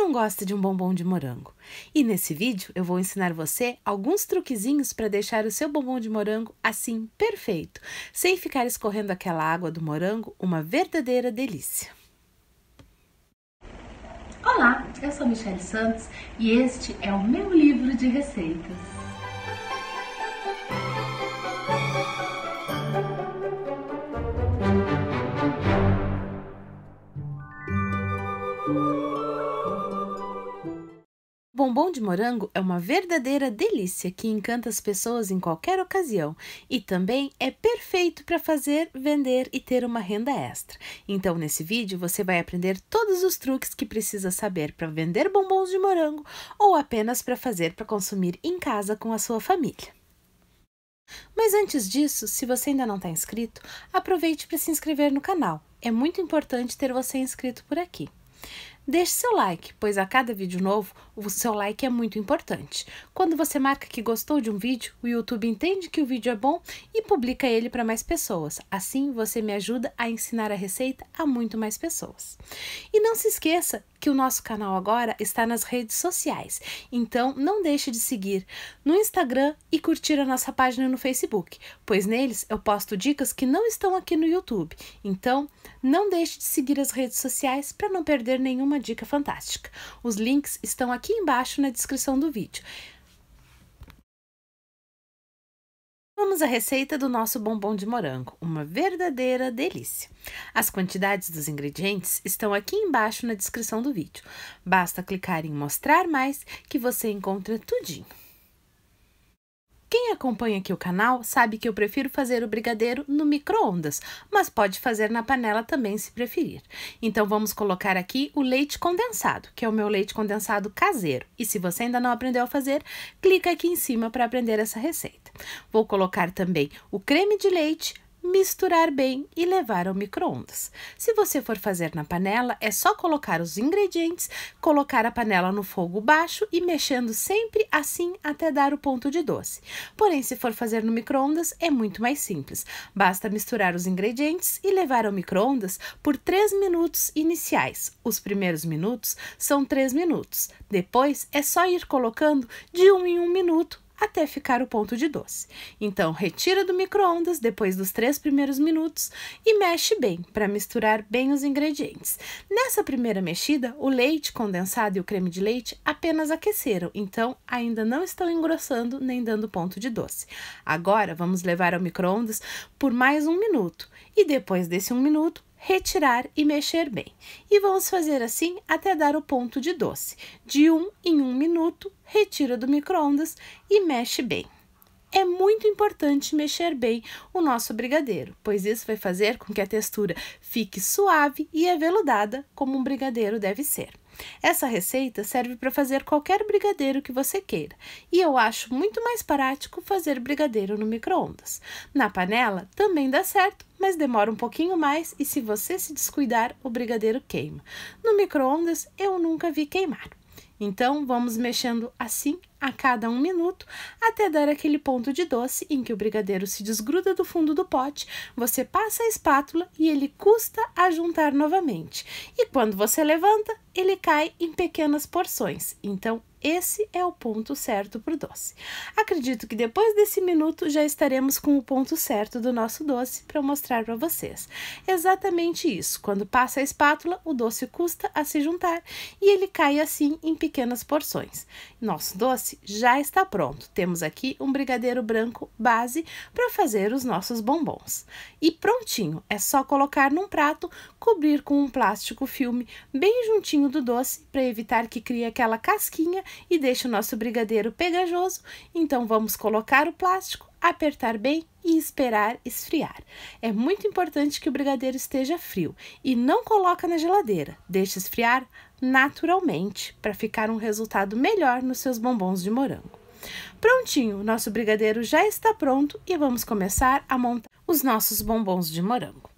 não gosta de um bombom de morango? E nesse vídeo eu vou ensinar você alguns truquezinhos para deixar o seu bombom de morango assim perfeito, sem ficar escorrendo aquela água do morango, uma verdadeira delícia. Olá, eu sou Michele Santos e este é o meu livro de receitas. O bombom de morango é uma verdadeira delícia que encanta as pessoas em qualquer ocasião e também é perfeito para fazer, vender e ter uma renda extra. Então, nesse vídeo, você vai aprender todos os truques que precisa saber para vender bombons de morango ou apenas para fazer para consumir em casa com a sua família. Mas antes disso, se você ainda não está inscrito, aproveite para se inscrever no canal. É muito importante ter você inscrito por aqui. Deixe seu like, pois a cada vídeo novo, o seu like é muito importante. Quando você marca que gostou de um vídeo, o YouTube entende que o vídeo é bom e publica ele para mais pessoas. Assim, você me ajuda a ensinar a receita a muito mais pessoas. E não se esqueça que o nosso canal agora está nas redes sociais, então não deixe de seguir no Instagram e curtir a nossa página no Facebook, pois neles eu posto dicas que não estão aqui no YouTube. Então, não deixe de seguir as redes sociais para não perder nenhuma dica fantástica. Os links estão aqui embaixo na descrição do vídeo. Vamos à receita do nosso bombom de morango, uma verdadeira delícia. As quantidades dos ingredientes estão aqui embaixo na descrição do vídeo. Basta clicar em mostrar mais que você encontra tudinho. Quem acompanha aqui o canal sabe que eu prefiro fazer o brigadeiro no micro-ondas, mas pode fazer na panela também se preferir. Então vamos colocar aqui o leite condensado, que é o meu leite condensado caseiro. E se você ainda não aprendeu a fazer, clica aqui em cima para aprender essa receita. Vou colocar também o creme de leite, misturar bem e levar ao micro-ondas. Se você for fazer na panela, é só colocar os ingredientes, colocar a panela no fogo baixo e mexendo sempre assim até dar o ponto de doce. Porém, se for fazer no micro-ondas, é muito mais simples. Basta misturar os ingredientes e levar ao micro-ondas por 3 minutos iniciais. Os primeiros minutos são 3 minutos. Depois, é só ir colocando de 1 em 1 minuto até ficar o ponto de doce. Então, retira do micro-ondas depois dos 3 primeiros minutos e mexe bem para misturar bem os ingredientes. Nessa primeira mexida, o leite condensado e o creme de leite apenas aqueceram, então ainda não estão engrossando nem dando ponto de doce. Agora, vamos levar ao micro-ondas por mais 1 minuto e depois desse 1 minuto, retirar e mexer bem. E vamos fazer assim até dar o ponto de doce. De 1 em 1 minuto, retira do micro-ondas e mexe bem. É muito importante mexer bem o nosso brigadeiro, pois isso vai fazer com que a textura fique suave e aveludada, como um brigadeiro deve ser. Essa receita serve para fazer qualquer brigadeiro que você queira, e eu acho muito mais prático fazer brigadeiro no micro-ondas. Na panela também dá certo, mas demora um pouquinho mais e se você se descuidar, o brigadeiro queima. No micro-ondas eu nunca vi queimar. Então, vamos mexendo assim a cada 1 minuto, até dar aquele ponto de doce em que o brigadeiro se desgruda do fundo do pote, você passa a espátula e ele custa a juntar novamente. E quando você levanta, ele cai em pequenas porções. Então, esse é o ponto certo para o doce. Acredito que depois desse minuto já estaremos com o ponto certo do nosso doce para mostrar para vocês. Exatamente isso. Quando passa a espátula, o doce custa a se juntar e ele cai assim em pequenas porções. Nosso doce já está pronto. Temos aqui um brigadeiro branco base para fazer os nossos bombons. E prontinho, é só colocar num prato, cobrir com um plástico filme bem juntinho do doce para evitar que crie aquela casquinha e deixe o nosso brigadeiro pegajoso. Então vamos colocar o plástico, apertar bem e esperar esfriar. É muito importante que o brigadeiro esteja frio e não coloca na geladeira. Deixe esfriar naturalmente para ficar um resultado melhor nos seus bombons de morango. Prontinho, nosso brigadeiro já está pronto e vamos começar a montar os nossos bombons de morango.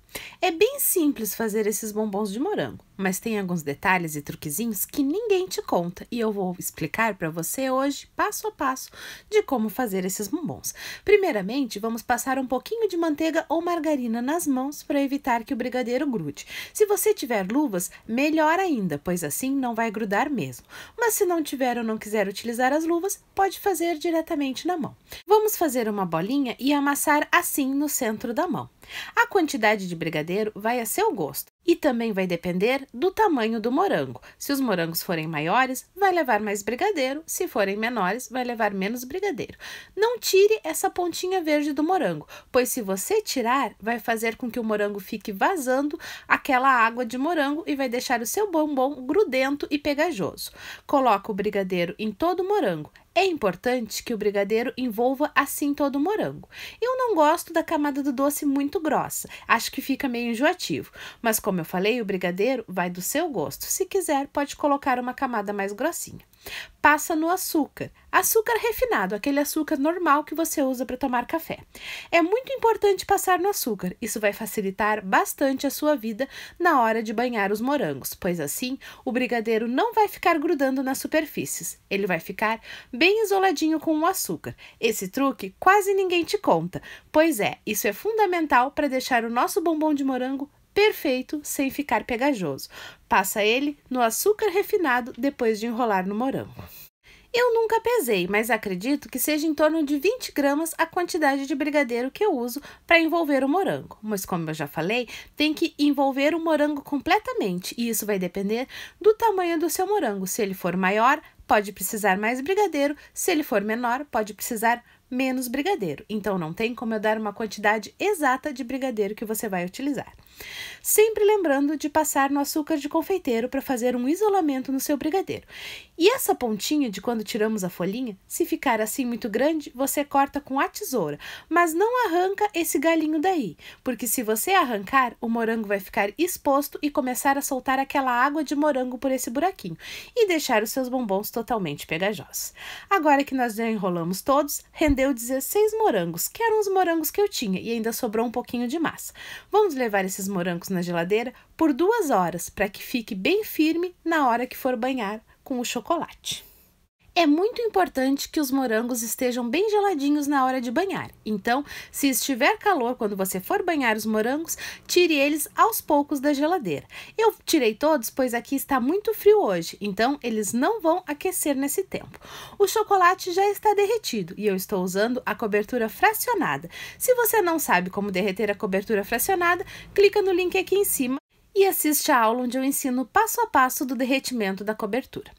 É bem simples fazer esses bombons de morango, mas tem alguns detalhes e truquezinhos que ninguém te conta e eu vou explicar para você hoje, passo a passo, de como fazer esses bombons. Primeiramente, vamos passar um pouquinho de manteiga ou margarina nas mãos para evitar que o brigadeiro grude. Se você tiver luvas, melhor ainda, pois assim não vai grudar mesmo. Mas se não tiver ou não quiser utilizar as luvas, pode fazer diretamente na mão. Vamos fazer uma bolinha e amassar assim no centro da mão. A quantidade de brigadeiro vai a seu gosto e também vai depender do tamanho do morango. Se os morangos forem maiores, vai levar mais brigadeiro, se forem menores, vai levar menos brigadeiro. Não tire essa pontinha verde do morango, pois se você tirar, vai fazer com que o morango fique vazando aquela água de morango e vai deixar o seu bombom grudento e pegajoso. Coloca o brigadeiro em todo o morango. É importante que o brigadeiro envolva assim todo o morango. Eu não gosto da camada do doce muito grossa, acho que fica meio enjoativo, mas como eu falei, o brigadeiro vai do seu gosto. Se quiser, pode colocar uma camada mais grossinha. Passa no açúcar. Açúcar refinado, aquele açúcar normal que você usa para tomar café. É muito importante passar no açúcar, isso vai facilitar bastante a sua vida na hora de banhar os morangos, pois assim o brigadeiro não vai ficar grudando nas superfícies, ele vai ficar bem isoladinho com o açúcar. Esse truque quase ninguém te conta, pois isso é fundamental para deixar o nosso bombom de morango perfeito sem ficar pegajoso. Passa ele no açúcar refinado depois de enrolar no morango. Eu nunca pesei, mas acredito que seja em torno de 20 gramas a quantidade de brigadeiro que eu uso para envolver o morango. Mas como eu já falei, tem que envolver o morango completamente e isso vai depender do tamanho do seu morango. Se ele for maior, pode precisar mais brigadeiro, se ele for menor, pode precisar menos brigadeiro. Então, não tem como eu dar uma quantidade exata de brigadeiro que você vai utilizar. Sempre lembrando de passar no açúcar de confeiteiro para fazer um isolamento no seu brigadeiro. E essa pontinha de quando tiramos a folhinha, se ficar assim muito grande, você corta com a tesoura, mas não arranca esse galinho daí, porque se você arrancar, o morango vai ficar exposto e começar a soltar aquela água de morango por esse buraquinho e deixar os seus bombons totalmente pegajosos. Agora que nós já enrolamos todos, rendeu 16 morangos, que eram os morangos que eu tinha e ainda sobrou um pouquinho de massa. Vamos levar esses morangos na geladeira por 2 horas para que fique bem firme na hora que for banhar com o chocolate. É muito importante que os morangos estejam bem geladinhos na hora de banhar. Então, se estiver calor quando você for banhar os morangos, tire eles aos poucos da geladeira. Eu tirei todos, pois aqui está muito frio hoje, então eles não vão aquecer nesse tempo. O chocolate já está derretido e eu estou usando a cobertura fracionada. Se você não sabe como derreter a cobertura fracionada, clica no link aqui em cima e assiste a aula onde eu ensino passo a passo do derretimento da cobertura.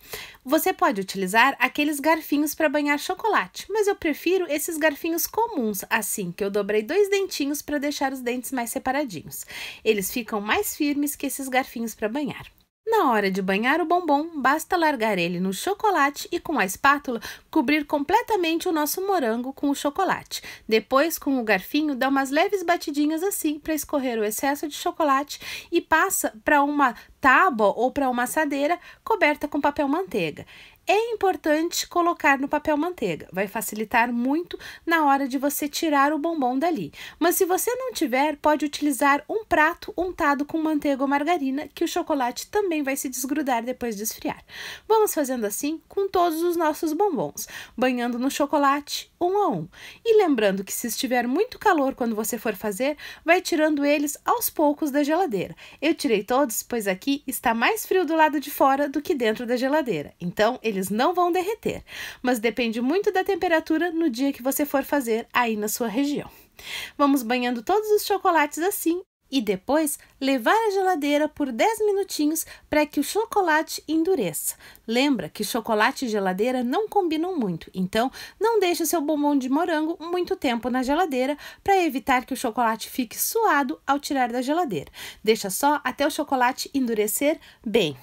Você pode utilizar aqueles garfinhos para banhar chocolate, mas eu prefiro esses garfinhos comuns, assim que eu dobrei 2 dentinhos para deixar os dentes mais separadinhos. Eles ficam mais firmes que esses garfinhos para banhar. Na hora de banhar o bombom, basta largar ele no chocolate e com a espátula cobrir completamente o nosso morango com o chocolate. Depois, com o garfinho, dá umas leves batidinhas assim para escorrer o excesso de chocolate e passa para uma tábua ou para uma assadeira coberta com papel manteiga. É importante colocar no papel manteiga, vai facilitar muito na hora de você tirar o bombom dali. Mas se você não tiver, pode utilizar um prato untado com manteiga ou margarina, que o chocolate também vai se desgrudar depois de esfriar. Vamos fazendo assim com todos os nossos bombons, banhando no chocolate um a um. E lembrando que se estiver muito calor quando você for fazer, vai tirando eles aos poucos da geladeira. Eu tirei todos, pois aqui está mais frio do lado de fora do que dentro da geladeira. Então, eles não vão derreter, mas depende muito da temperatura no dia que você for fazer aí na sua região. Vamos banhando todos os chocolates assim e depois levar à geladeira por 10 minutinhos para que o chocolate endureça. Lembra que chocolate e geladeira não combinam muito, então não deixe o seu bombom de morango muito tempo na geladeira para evitar que o chocolate fique suado ao tirar da geladeira. Deixa só até o chocolate endurecer bem.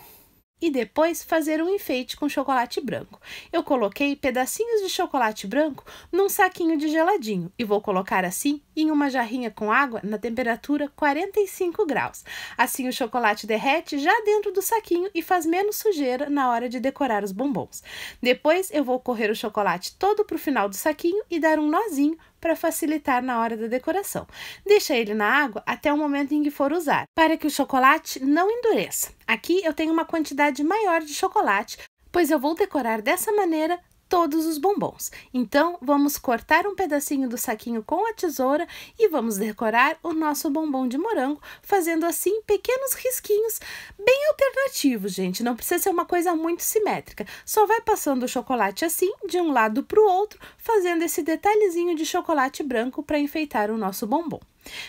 E depois fazer um enfeite com chocolate branco. Eu coloquei pedacinhos de chocolate branco num saquinho de geladinho e vou colocar assim em uma jarrinha com água na temperatura 45 graus. Assim o chocolate derrete já dentro do saquinho e faz menos sujeira na hora de decorar os bombons. Depois eu vou correr o chocolate todo para o final do saquinho e dar um nozinho para facilitar na hora da decoração. Deixa ele na água até o momento em que for usar, para que o chocolate não endureça. Aqui eu tenho uma quantidade maior de chocolate, pois eu vou decorar dessa maneira todos os bombons. Então, vamos cortar um pedacinho do saquinho com a tesoura e vamos decorar o nosso bombom de morango, fazendo assim pequenos risquinhos bem alternativos, gente. Não precisa ser uma coisa muito simétrica. Só vai passando o chocolate assim, de um lado para o outro, fazendo esse detalhezinho de chocolate branco para enfeitar o nosso bombom.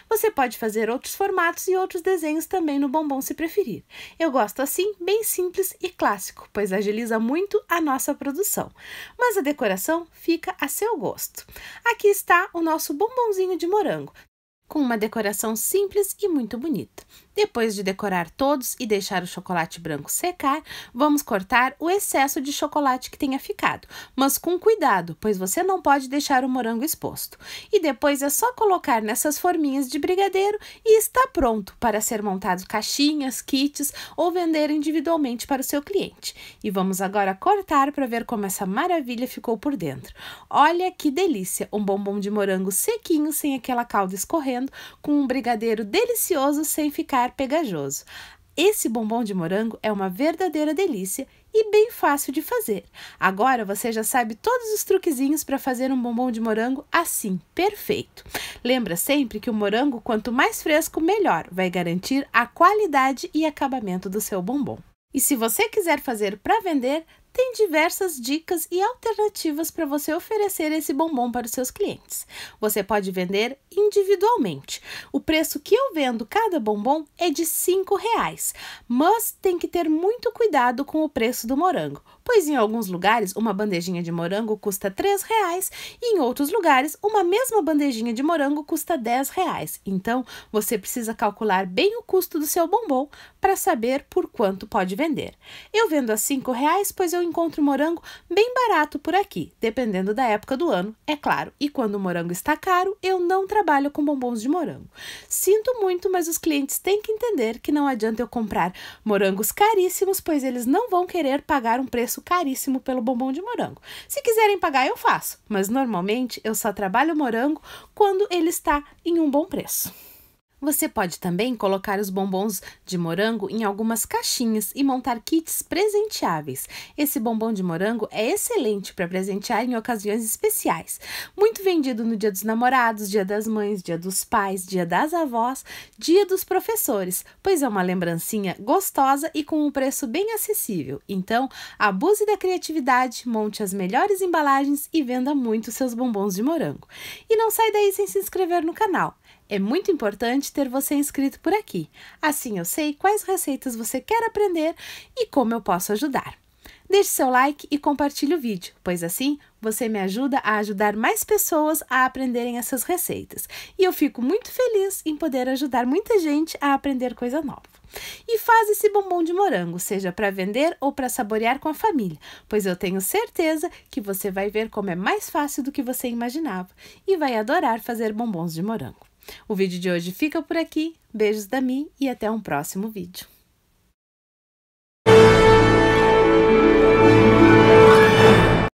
Você pode fazer outros formatos e outros desenhos também no bombom se preferir. Eu gosto assim, bem simples e clássico, pois agiliza muito a nossa produção. Mas a decoração fica a seu gosto. Aqui está o nosso bombonzinho de morango, com uma decoração simples e muito bonita. Depois de decorar todos e deixar o chocolate branco secar, vamos cortar o excesso de chocolate que tenha ficado, mas com cuidado, pois você não pode deixar o morango exposto. E depois é só colocar nessas forminhas de brigadeiro e está pronto para ser montado caixinhas, kits ou vender individualmente para o seu cliente. E vamos agora cortar para ver como essa maravilha ficou por dentro. Olha que delícia! Um bombom de morango sequinho, sem aquela calda escorrendo, com um brigadeiro delicioso sem ficar pegajoso. Esse bombom de morango é uma verdadeira delícia e bem fácil de fazer. Agora você já sabe todos os truquezinhos para fazer um bombom de morango assim, perfeito. Lembra sempre que o morango, quanto mais fresco, melhor. Vai garantir a qualidade e acabamento do seu bombom. E se você quiser fazer para vender, tem diversas dicas e alternativas para você oferecer esse bombom para os seus clientes. Você pode vender individualmente. O preço que eu vendo cada bombom é de R$5, mas tem que ter muito cuidado com o preço do morango, pois em alguns lugares uma bandejinha de morango custa R$3 e em outros lugares uma mesma bandejinha de morango custa R$10. Então, você precisa calcular bem o custo do seu bombom para saber por quanto pode vender. Eu vendo a R$5, pois eu encontro morango bem barato por aqui, dependendo da época do ano, é claro. E quando o morango está caro, eu não trabalho com bombons de morango. Sinto muito, mas os clientes têm que entender que não adianta eu comprar morangos caríssimos, pois eles não vão querer pagar um preço caríssimo pelo bombom de morango. Se quiserem pagar, eu faço, mas normalmente eu só trabalho morango quando ele está em um bom preço. Você pode também colocar os bombons de morango em algumas caixinhas e montar kits presenteáveis. Esse bombom de morango é excelente para presentear em ocasiões especiais. Muito vendido no Dia dos Namorados, Dia das Mães, Dia dos Pais, Dia das Avós, Dia dos Professores, pois é uma lembrancinha gostosa e com um preço bem acessível. Então, abuse da criatividade, monte as melhores embalagens e venda muito seus bombons de morango. E não sai daí sem se inscrever no canal. É muito importante ter você inscrito por aqui. Assim eu sei quais receitas você quer aprender e como eu posso ajudar. Deixe seu like e compartilhe o vídeo, pois assim você me ajuda a ajudar mais pessoas a aprenderem essas receitas. E eu fico muito feliz em poder ajudar muita gente a aprender coisa nova. E faz esse bombom de morango, seja para vender ou para saborear com a família, pois eu tenho certeza que você vai ver como é mais fácil do que você imaginava e vai adorar fazer bombons de morango. O vídeo de hoje fica por aqui. Beijos da Mi e até um próximo vídeo.